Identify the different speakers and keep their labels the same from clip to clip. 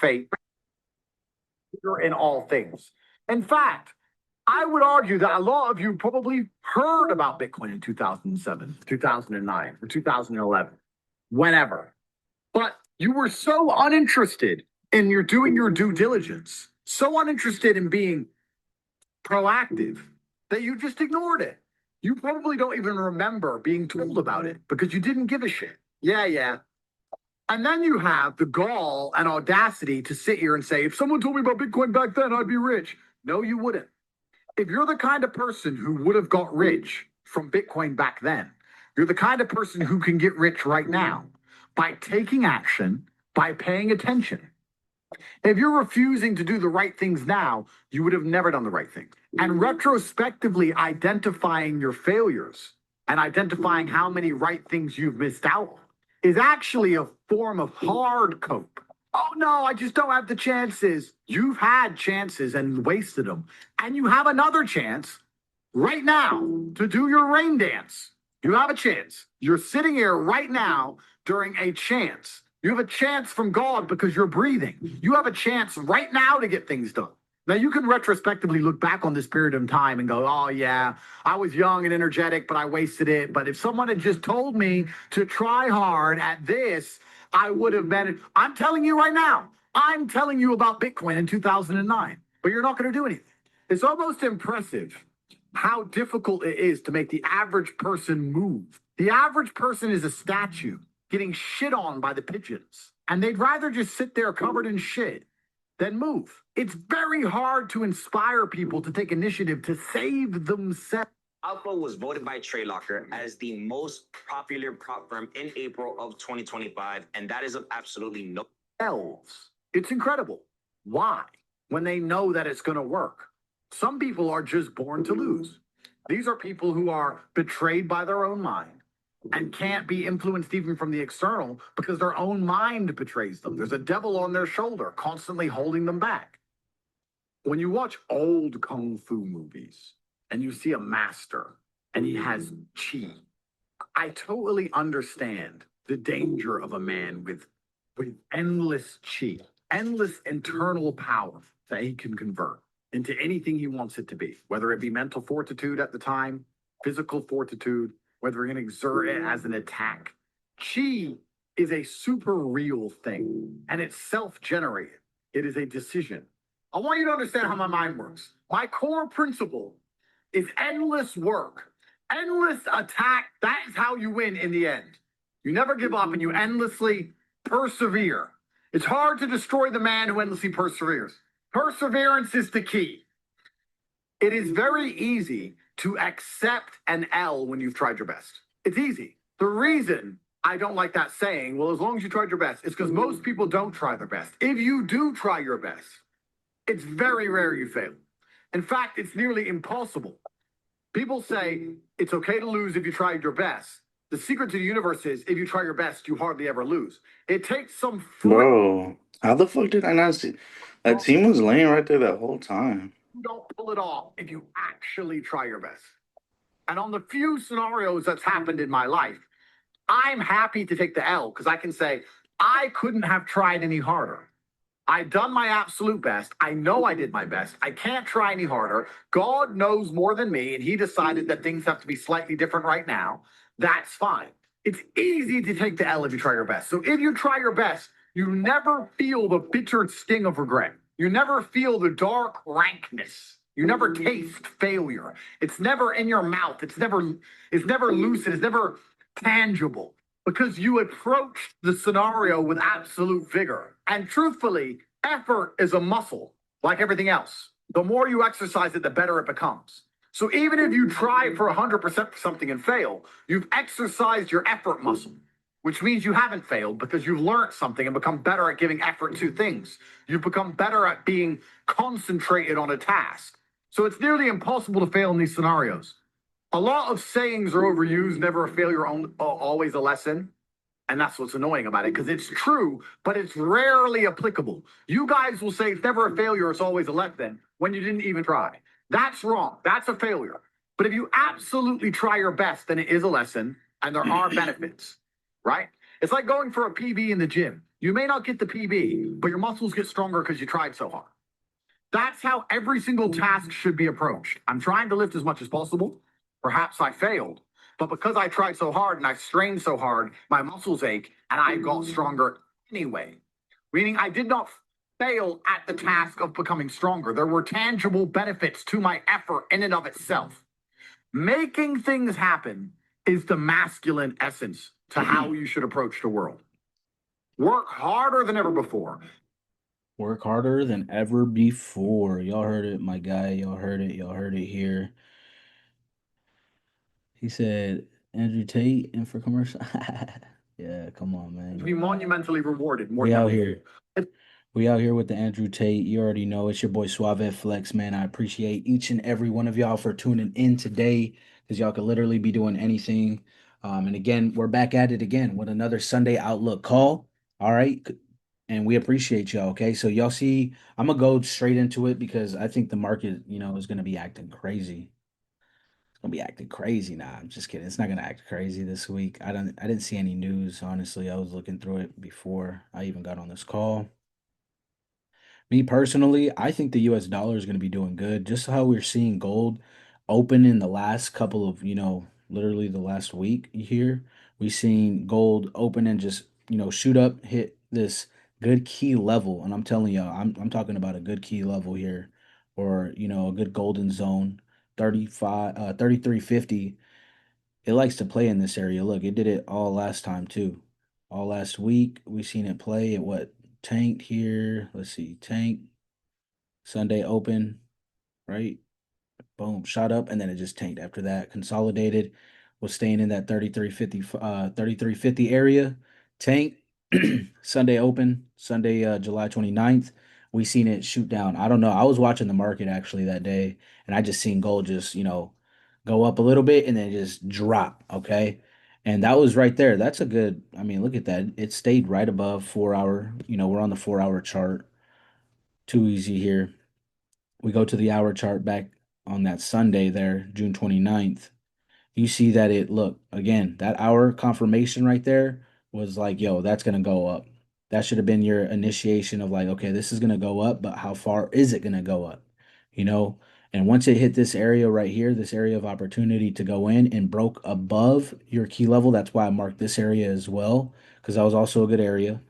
Speaker 1: faith in all things. In fact, I would argue that a lot of you probably heard about Bitcoin in 2007, 2009, or 2011, whenever. But you were so uninterested in your doing your due diligence, so uninterested in being proactive that you just ignored it. You probably don't even remember being told about it because you didn't give a shit. Yeah. And then you have the gall and audacity to sit here and say, if someone told me about Bitcoin back then, I'd be rich. No, you wouldn't. If you're the kind of person who would have got rich from Bitcoin back then, you're the kind of person who can get rich right now by taking action, by paying attention. If you're refusing to do the right things now, you would have never done the right thing. And retrospectively identifying your failures and identifying how many right things you've missed out on is actually a form of hard cope. Oh no, I just don't have the chances. You've had chances and wasted them. And you have another chance right now to do your rain dance. You have a chance. You're sitting here right now during a chance. You have a chance from God because you're breathing. You have a chance right now to get things done. Now, you can retrospectively look back on this period of time and go, oh, yeah, I was young and energetic, but I wasted it. But if someone had just told me to try hard at this, I would have been. I'm telling you right now, I'm telling you about Bitcoin in 2009, but you're not going to do anything. It's almost impressive how difficult it is to make the average person move. The average person is a statue getting shit on by the pigeons, and they'd rather just sit there covered in shit than move. It's very hard to inspire people to take initiative to save themselves.
Speaker 2: Alpha was voted by TradeLocker as the most popular prop firm in April of 2025, and that is of absolutely no
Speaker 1: else. It's incredible. Why? When they know that it's going to work. Some people are just born to lose. These are people who are betrayed by their own mind and can't be influenced even from the external because their own mind betrays them. There's a devil on their shoulder constantly holding them back. When you watch old kung fu movies and you see a master and he has chi, I totally understand the danger of a man with endless chi, endless internal power that he can convert into anything he wants it to be, whether it be mental fortitude at the time, physical fortitude, whether he can exert it as an attack. Chi is a super real thing, and it's self-generated. It is a decision. I want you to understand how my mind works. My core principle is endless work, endless attack. That is how you win in the end. You never give up and you endlessly persevere. It's hard to destroy the man who endlessly perseveres. Perseverance is the key. It is very easy to accept an L when you've tried your best. It's easy. The reason I don't like that saying, well, as long as you tried your best, is because most people don't try their best. If you do try your best, it's very rare you fail. In fact, it's nearly impossible. People say it's okay to lose if you tried your best. The secret to the universe is if you try your best, you hardly ever lose. It takes some...
Speaker 3: Bro, how the fuck did I not see? That team was laying right there that whole time.
Speaker 1: You don't pull it off if you actually try your best. And on the few scenarios that's happened in my life, I'm happy to take the L because I can say, I couldn't have tried any harder. I've done my absolute best. I know I did my best. I can't try any harder. God knows more than me, and he decided that things have to be slightly different right now. That's fine. It's easy to take the L if you try your best. So if you try your best, you never feel the bitter sting of regret. You never feel the dark rankness. You never taste failure. It's never in your mouth. It's never lucid. It's never tangible because you approached the scenario with absolute vigor. And truthfully, effort is a muscle like everything else. The more you exercise it, the better it becomes. So even if you try for 100% for something and fail, you've exercised your effort muscle, which means you haven't failed because you've learned something and become better at giving effort to things. You've become better at being concentrated on a task. So it's nearly impossible to fail in these scenarios. A lot of sayings are overused, never a failure, always a lesson. And that's what's annoying about it, because it's true, but it's rarely applicable. You guys will say it's never a failure, it's always a lesson, when you didn't even try. That's wrong. That's a failure. But if you absolutely try your best, then it is a lesson, and there are benefits, right? It's like going for a PB in the gym. You may not get the PB, but your muscles get stronger because you tried so hard. That's how every single task should be approached. I'm trying to lift as much as possible. Perhaps I failed, but because I tried so hard and I strained so hard, my muscles ache and I got stronger anyway. Meaning I did not fail at the task of becoming stronger. There were tangible benefits to my effort in and of itself. Making things happen is the masculine essence to how you should approach the world. Work harder than ever before.
Speaker 4: Work harder than ever before. Y'all heard it, my guy. Y'all heard it. Y'all heard it here. He said Andrew Tate in for commercial. Yeah, come on, man.
Speaker 1: To be monumentally rewarded. More
Speaker 4: We out
Speaker 1: tenfold.
Speaker 4: here. We out here with the Andrew Tate. You already know it's your boy Suaveflex, man. I appreciate each and every one of y'all for tuning in today because y'all could literally be doing anything. And again, we're back at it again with another Sunday Outlook call. All right. And we appreciate y'all. Okay. So y'all see, I'm gonna go straight into it because I think the market, is gonna be acting crazy. It's gonna be acting crazy. Nah, I'm just kidding. It's not gonna act crazy this week. I didn't see any news, honestly. I was looking through it before I even got on this call. Me personally, I think the US dollar is going to be doing good. Just how we're seeing gold open in the last couple of, literally the last week here. We've seen gold open and just, shoot up, hit this good key level. And I'm telling y'all, I'm talking about a good key level here or, a good golden zone, 3350. It likes to play in this area. Look, it did it all last time too. All last week, we seen it play at what tanked here. Let's see, tank Sunday open, right? Boom, shot up, and then it just tanked after that. Consolidated, was staying in that 3350 area. Tank, Sunday open, Sunday, July 29th. We seen it shoot down. I don't know. I was watching the market actually that day, and I just seen gold just, go up a little bit and then just drop. Okay. And that was right there. That's a good, I mean, look at that. It stayed right above 4 hour. We're on the 4 hour chart. Too easy here. We go to the hour chart back on that Sunday there, June 29th. You see that look, again, that hour confirmation right there was like, yo, that's going to go up. That should have been your initiation of like, okay, this is going to go up, but how far is it going to go up? You know, and once it hit this area right here, this area of opportunity to go in and broke above your key level, that's why I marked this area as well, because that was also a good area.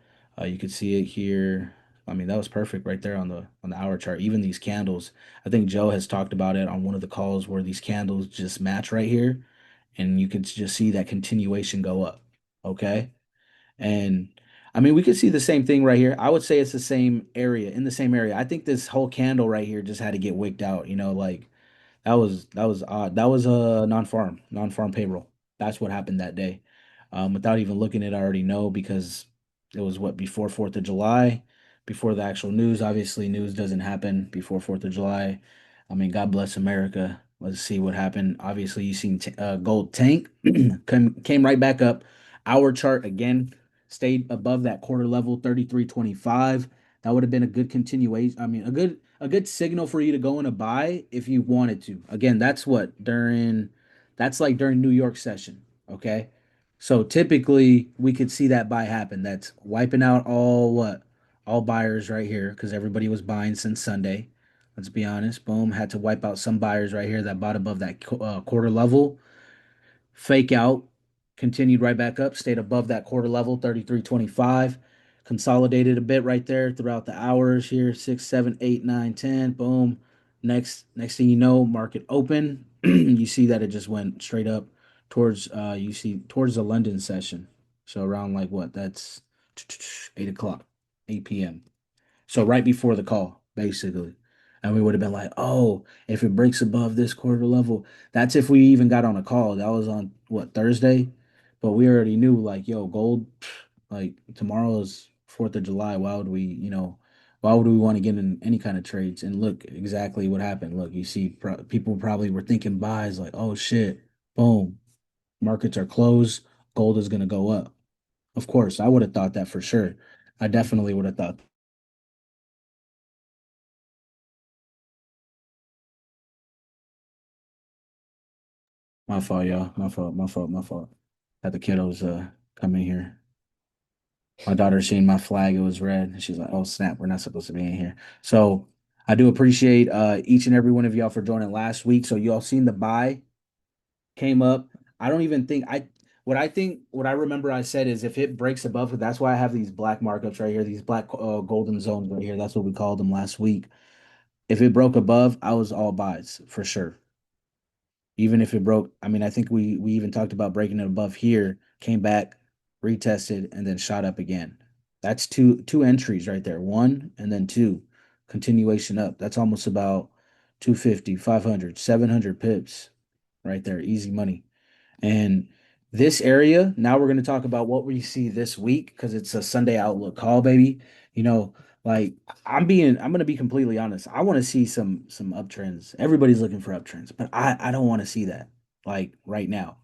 Speaker 4: You could see it here. I mean, that was perfect right there on the hour chart. Even these candles, I think Joe has talked about it on one of the calls where these candles just match right here, and you could just see that continuation go up. Okay, and I mean, we could see the same thing right here. I would say it's the same area, in the same area. I think this whole candle right here just had to get wicked out. Like that was odd. That was a non-farm payroll. That's what happened that day. Without even looking at it, I already know because it was what before 4th of July, before the actual news. Obviously, news doesn't happen before 4th of July. I mean, God bless America. Let's see what happened. Obviously, you seen gold tank came right back up. Our chart again stayed above that quarter level, 33.25. That would have been a good continuation. I mean, a good signal for you to go in a buy if you wanted to. Again, that's like during New York session. Okay. So typically we could see that buy happen. That's wiping out all buyers right here because everybody was buying since Sunday. Let's be honest. Boom, had to wipe out some buyers right here that bought above that quarter level. Fake out, continued right back up, stayed above that quarter level, 33.25. Consolidated a bit right there throughout the hours here, 6, 7, 8, 9, 10. Boom. Next thing you know, market open. You see that it just went straight up towards towards the London session. So around like what? That's 8 o'clock, 8 p.m. So right before the call, basically. And we would have been like, oh, if it breaks above this quarter level, that's if we even got on a call. That was on what, Thursday? But we already knew like, yo, gold, like tomorrow is 4th of July. Why would we want to get in any kind of trades? And look exactly what happened. Look, you see people probably were thinking buys like, oh shit, boom, markets are closed, gold is going to go up. Of course, I would have thought that for sure. I definitely would have thought. My fault, y'all. My fault. My fault. My fault. Had the kiddos come in here. My daughter seen my flag, it was red, and she's like, "Oh snap, we're not supposed to be in here." So I do appreciate each and every one of y'all for joining last week. So y'all seen the buy came up. I don't even think what I remember I said is if it breaks above, that's why I have these black markups right here, these black golden zones right here. That's what we called them last week. If it broke above, I was all buys for sure. Even if it broke, I mean, I think we even talked about breaking it above here, came back, retested, and then shot up again. That's two entries right there. One and then two. Continuation up. That's almost about 250, 500, 700 pips right there. Easy money. And this area, now we're going to talk about what we see this week because it's a Sunday outlook call, baby. You know, like I'm going to be completely honest. I want to see some uptrends. Everybody's looking for uptrends, but I don't want to see that like right now.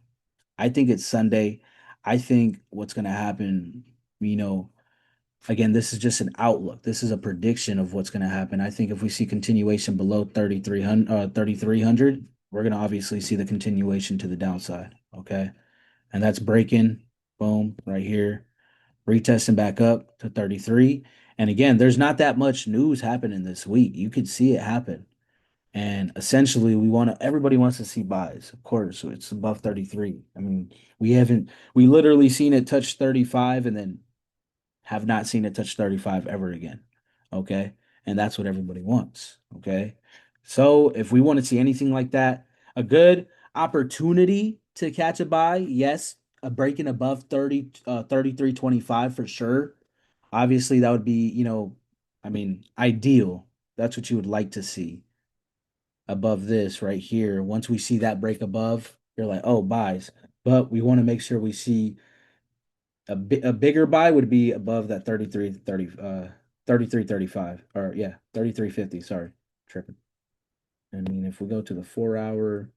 Speaker 4: I think it's Sunday. I think what's going to happen, you know, again, this is just an outlook. This is a prediction of what's going to happen. I think if we see continuation below 3,300, we're going to obviously see the continuation to the downside. Okay. And that's breaking, boom, right here, retesting back up to 33. And again, there's not that much news happening this week. You could see it happen. And essentially, everybody wants to see buys, of course. So it's above 33. I mean, we literally seen it touch 35 and then have not seen it touch 35 ever again. Okay. And that's what everybody wants. Okay. So if we want to see anything like that, a good opportunity to catch a buy, yes, a breaking above 30, 33.25 for sure. Obviously, that would be, I mean, ideal. That's what you would like to see above this right here. Once we see that break above, you're like, oh, buys. But we want to make sure we see a bigger buy would be above that 33.35 or yeah, 33.50, sorry. Tripping. I mean, if we go to the 4 hour,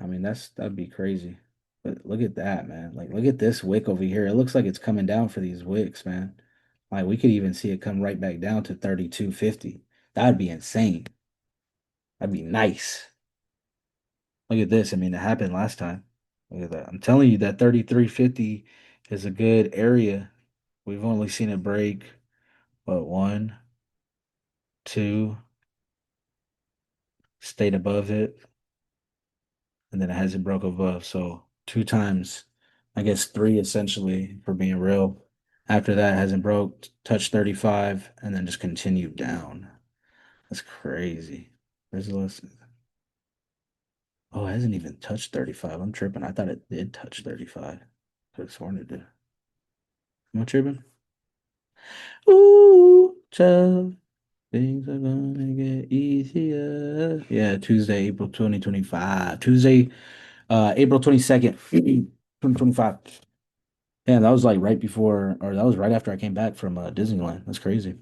Speaker 4: I mean that'd be crazy. But look at that, man. Like look at this wick over here. It looks like it's coming down for these wicks, man. Like we could even see it come right back down to 32.50. That'd be insane. That'd be nice. Look at this. I mean, it happened last time. Look at that. I'm telling you that 33.50 is a good area. We've only seen it break, what, one, two, stayed above it, and then it hasn't broke above. So two times, I guess three essentially, for being real. After that, hasn't broke, touched 35, and then just continued down. That's crazy. Where's the list? Oh, it hasn't even touched 35. I'm tripping. I thought it did touch 35. Could have sworn it did. Am I tripping? Ooh, child. Things are gonna get easier. Yeah, Tuesday, April 2025. Tuesday, April 22nd, 2025. Yeah, that was like right before, or that was right after I came back from Disneyland. That's crazy.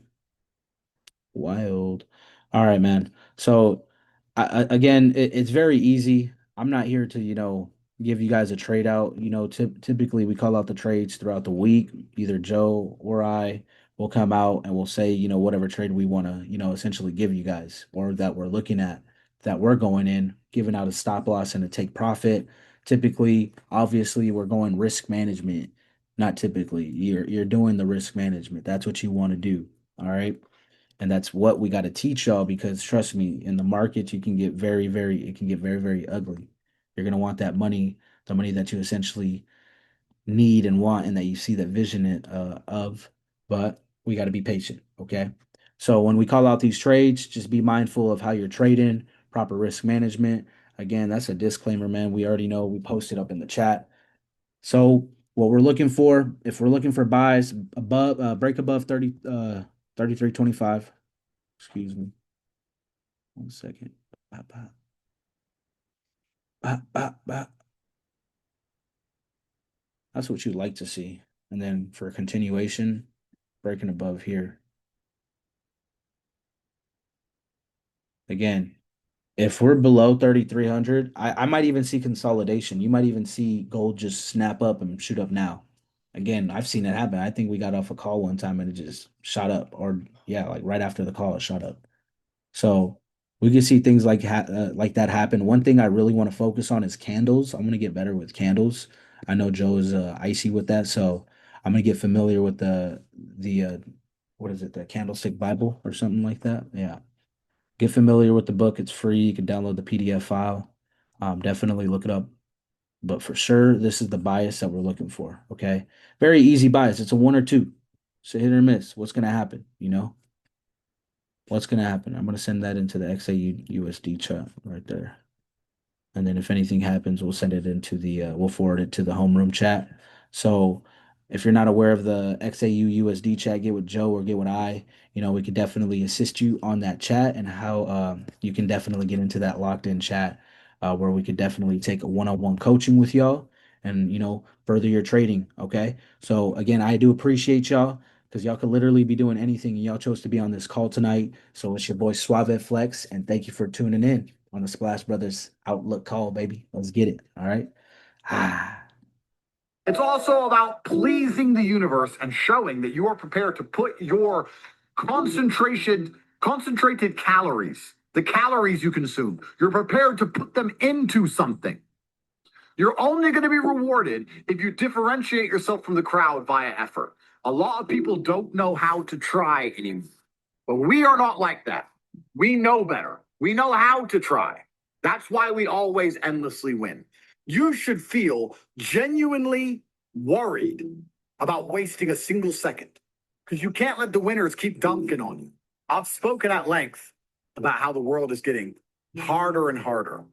Speaker 4: Wild. All right, man. So, again, it's very easy. I'm not here to, give you guys a trade out. Typically we call out the trades throughout the week. Either Joe or I will come out and we'll say, whatever trade we want to, essentially give you guys or that we're looking at, that we're going in, giving out a stop loss and a take profit. Typically, obviously, we're going risk management. Not typically. You're doing the risk management. That's what you want to do. All right. And that's what we got to teach y'all because trust me, in the market, you can get it can get very, very ugly. You're going to want that money, the money that you essentially need and want and that you see the vision of, but we got to be patient. Okay. So when we call out these trades, just be mindful of how you're trading, proper risk management. Again, that's a disclaimer, man. We already know we posted up in the chat. So what we're looking for, if we're looking for buys above, break above 33.25. Excuse me. 1 second. Bop, bop. Bop, bop, bop. That's what you'd like to see. And then for continuation, breaking above here. Again, if we're below 3,300, I might even see consolidation. You might even see gold just snap up and shoot up now. Again, I've seen it happen. I think we got off a call one time and it just shot up. Or, yeah, like right after the call, it shot up. So we can see things like that happen. One thing I really want to focus on is candles. I'm gonna get better with candles. I know Joe is icy with that, so I'm gonna get familiar with the what is it, the Candlestick Bible or something like that. Yeah. Get familiar with the book. It's free. You can download the PDF file. Definitely look it up. But for sure, this is the bias that we're looking for. Okay. Very easy bias. It's a one or two. It's a hit or miss. What's gonna happen? You know? What's gonna happen? I'm gonna send that into the XAU USD chat right there. And then if anything happens, we'll send it into we'll forward it to the homeroom chat. So if you're not aware of the XAU USD chat, get with Joe or get with I. We could definitely assist you on that chat and how you can definitely get into that locked in chat where we could definitely take a one-on-one coaching with y'all and further your trading. Okay. So again, I do appreciate y'all because y'all could literally be doing anything and y'all chose to be on this call tonight. So it's your boy Suaveflex, and thank you for tuning in on the Splash Brothers Outlook call, baby. Let's get it. All right.
Speaker 1: It's also about pleasing the universe and showing that you are prepared to put your concentrated calories, the calories you consume, you're prepared to put them into something. You're only going to be rewarded if you differentiate yourself from the crowd via effort. A lot of people don't know how to try anymore, but we are not like that. We know better. We know how to try. That's why we always endlessly win. You should feel genuinely worried about wasting a single second because you can't let the winners keep dunking on you. I've spoken at length about how the world is getting harder and harder.